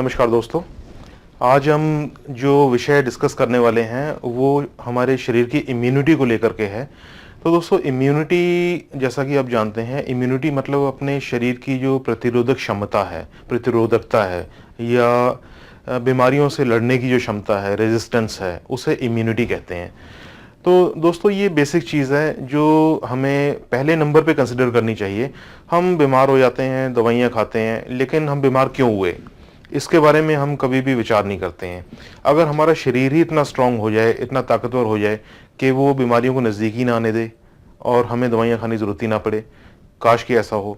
नमस्कार दोस्तों। आज हम जो विषय डिस्कस करने वाले हैं वो हमारे शरीर की इम्यूनिटी को लेकर के है। तो दोस्तों, इम्यूनिटी जैसा कि आप जानते हैं, इम्यूनिटी मतलब अपने शरीर की जो प्रतिरोधक क्षमता है, प्रतिरोधकता है, या बीमारियों से लड़ने की जो क्षमता है, रेजिस्टेंस है, उसे इम्यूनिटी कहते हैं। तो दोस्तों, ये बेसिक चीज़ है जो हमें पहले नंबर पे कंसिडर करनी चाहिए। हम बीमार हो जाते हैं, दवाइयाँ खाते हैं, लेकिन हम बीमार क्यों हुए, इसके बारे में हम कभी भी विचार नहीं करते हैं। अगर हमारा शरीर ही इतना स्ट्रांग हो जाए, इतना ताकतवर हो जाए कि वो बीमारियों को नज़दीक ही ना आने दे और हमें दवाइयाँ खाने की ज़रूरत ही ना पड़े, काश कि ऐसा हो।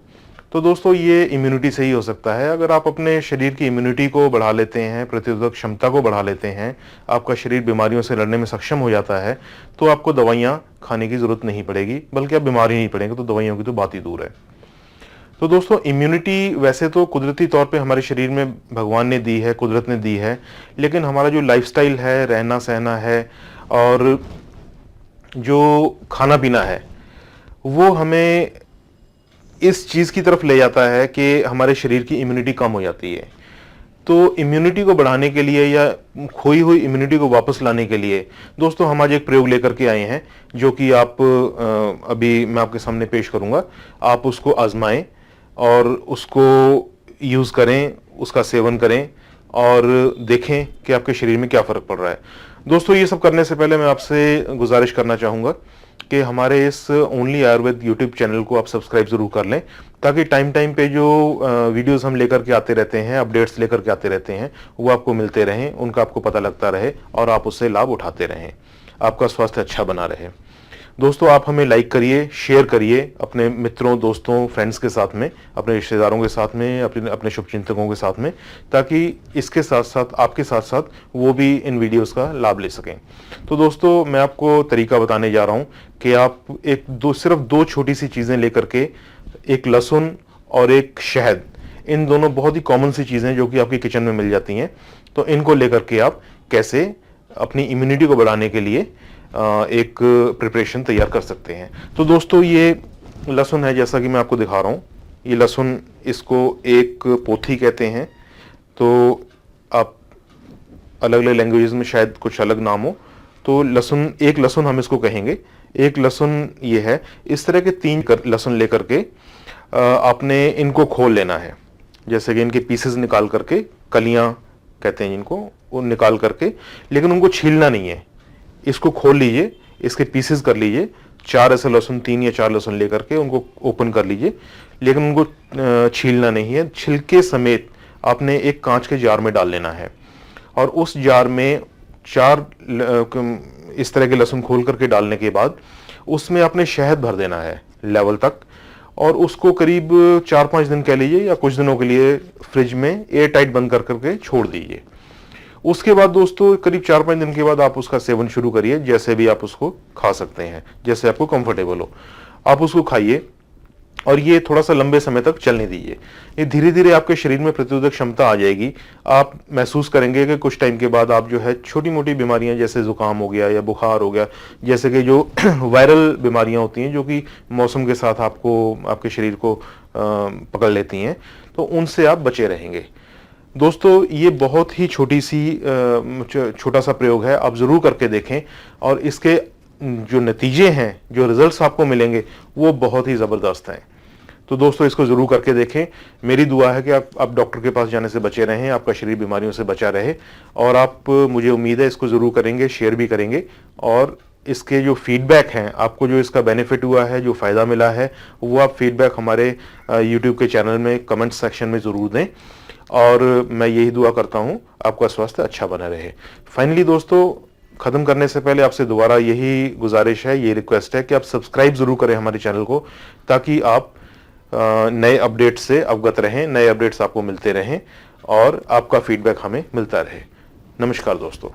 तो दोस्तों, ये इम्यूनिटी से ही हो सकता है। अगर आप अपने शरीर की इम्यूनिटी को बढ़ा लेते हैं, प्रतिरोधक क्षमता को बढ़ा लेते हैं, आपका शरीर बीमारियों से लड़ने में सक्षम हो जाता है, तो आपको दवाइयाँ खाने की ज़रूरत नहीं पड़ेगी, बल्कि आप बीमार ही नहीं पड़ेंगे, तो दवाइयों की तो बात ही दूर है। तो दोस्तों, इम्यूनिटी वैसे तो कुदरती तौर पे हमारे शरीर में भगवान ने दी है, कुदरत ने दी है, लेकिन हमारा जो लाइफस्टाइल है, रहना सहना है और जो खाना पीना है, वो हमें इस चीज़ की तरफ ले जाता है कि हमारे शरीर की इम्यूनिटी कम हो जाती है। तो इम्यूनिटी को बढ़ाने के लिए या खोई हुई इम्यूनिटी को वापस लाने के लिए दोस्तों, हम आज एक प्रयोग लेकर के आए हैं, जो कि आप अभी मैं आपके सामने पेश करूंगा। आप उसको आजमाएं और उसको यूज़ करें, उसका सेवन करें और देखें कि आपके शरीर में क्या फ़र्क पड़ रहा है। दोस्तों, ये सब करने से पहले मैं आपसे गुजारिश करना चाहूँगा कि हमारे इस ओनली आयुर्वेद यूट्यूब चैनल को आप सब्सक्राइब ज़रूर कर लें, ताकि टाइम टाइम पे जो वीडियोस हम लेकर के आते रहते हैं, अपडेट्स लेकर के आते रहते हैं, वो आपको मिलते रहें, उनका आपको पता लगता रहे और आप उससे लाभ उठाते रहें, आपका स्वास्थ्य अच्छा बना रहे। दोस्तों, आप हमें लाइक करिए, शेयर करिए अपने मित्रों, दोस्तों, फ्रेंड्स के साथ में, अपने रिश्तेदारों के साथ में, अपने शुभचिंतकों के साथ में, ताकि इसके साथ साथ आपके साथ साथ वो भी इन वीडियोस का लाभ ले सकें। तो दोस्तों, मैं आपको तरीका बताने जा रहा हूं कि आप सिर्फ दो छोटी सी चीज़ें लेकर के, एक लहसुन और एक शहद, इन दोनों बहुत ही कॉमन सी चीज़ें जो कि आपकी किचन में मिल जाती हैं, तो इनको लेकर के आप कैसे अपनी इम्यूनिटी को बढ़ाने के लिए एक प्रिपरेशन तैयार कर सकते हैं। तो दोस्तों, ये लहसुन है, जैसा कि मैं आपको दिखा रहा हूँ। ये लहसुन, इसको एक पोथी कहते हैं। तो आप अलग अलग लैंग्वेजेस में शायद कुछ अलग नाम हो। तो लहसुन, एक लहसुन हम इसको कहेंगे। एक लहसुन ये है। इस तरह के 3 लहसुन लेकर के आपने इनको खोल लेना है। जैसे कि इनके पीसेस निकाल करके, कलियां कहते हैं जिनको, वो निकाल करके, लेकिन उनको छीलना नहीं है। इसको खोल लीजिए, इसके पीसेस कर लीजिए। 4 ऐसे लहसुन, 3 या 4 लहसुन लेकर के उनको ओपन कर लीजिए, लेकिन उनको छीलना नहीं है। छिलके समेत आपने एक कांच के जार में डाल लेना है और उस जार में 4 इस तरह के लहसुन खोल करके डालने के बाद उसमें आपने शहद भर देना है लेवल तक, और उसको करीब 4-5 दिन कह लीजिए या कुछ दिनों के लिए फ्रिज में एयर टाइट बंद कर करके छोड़ दीजिए। उसके बाद दोस्तों, करीब 4-5 दिन के बाद आप उसका सेवन शुरू करिए। जैसे भी आप उसको खा सकते हैं, जैसे आपको कंफर्टेबल हो, आप उसको खाइए और ये थोड़ा सा लंबे समय तक चलने दीजिए। ये धीरे धीरे आपके शरीर में प्रतिरोधक क्षमता आ जाएगी। आप महसूस करेंगे कि कुछ टाइम के बाद आप जो है छोटी मोटी बीमारियां, जैसे जुकाम हो गया या बुखार हो गया, जैसे कि जो वायरल बीमारियां होती हैं जो कि मौसम के साथ आपको, आपके शरीर को पकड़ लेती हैं, तो उनसे आप बचे रहेंगे। दोस्तों, ये बहुत ही छोटा सा प्रयोग है, आप ज़रूर करके देखें और इसके जो नतीजे हैं, जो रिजल्ट्स आपको मिलेंगे, वो बहुत ही ज़बरदस्त हैं। तो दोस्तों, इसको ज़रूर करके देखें। मेरी दुआ है कि आप डॉक्टर के पास जाने से बचे रहें, आपका शरीर बीमारियों से बचा रहे, और आप, मुझे उम्मीद है, इसको ज़रूर करेंगे, शेयर भी करेंगे, और इसके जो फीडबैक हैं, आपको जो इसका बेनिफिट हुआ है, जो फ़ायदा मिला है, वो आप फीडबैक हमारे यूट्यूब के चैनल में कमेंट सेक्शन में ज़रूर दें। और मैं यही दुआ करता हूँ आपका स्वास्थ्य अच्छा बना रहे। फाइनली दोस्तों, ख़त्म करने से पहले आपसे दोबारा यही गुजारिश है, ये रिक्वेस्ट है कि आप सब्सक्राइब ज़रूर करें हमारे चैनल को, ताकि आप नए अपडेट्स से अवगत रहें, नए अपडेट्स आपको मिलते रहें और आपका फीडबैक हमें मिलता रहे। नमस्कार दोस्तों।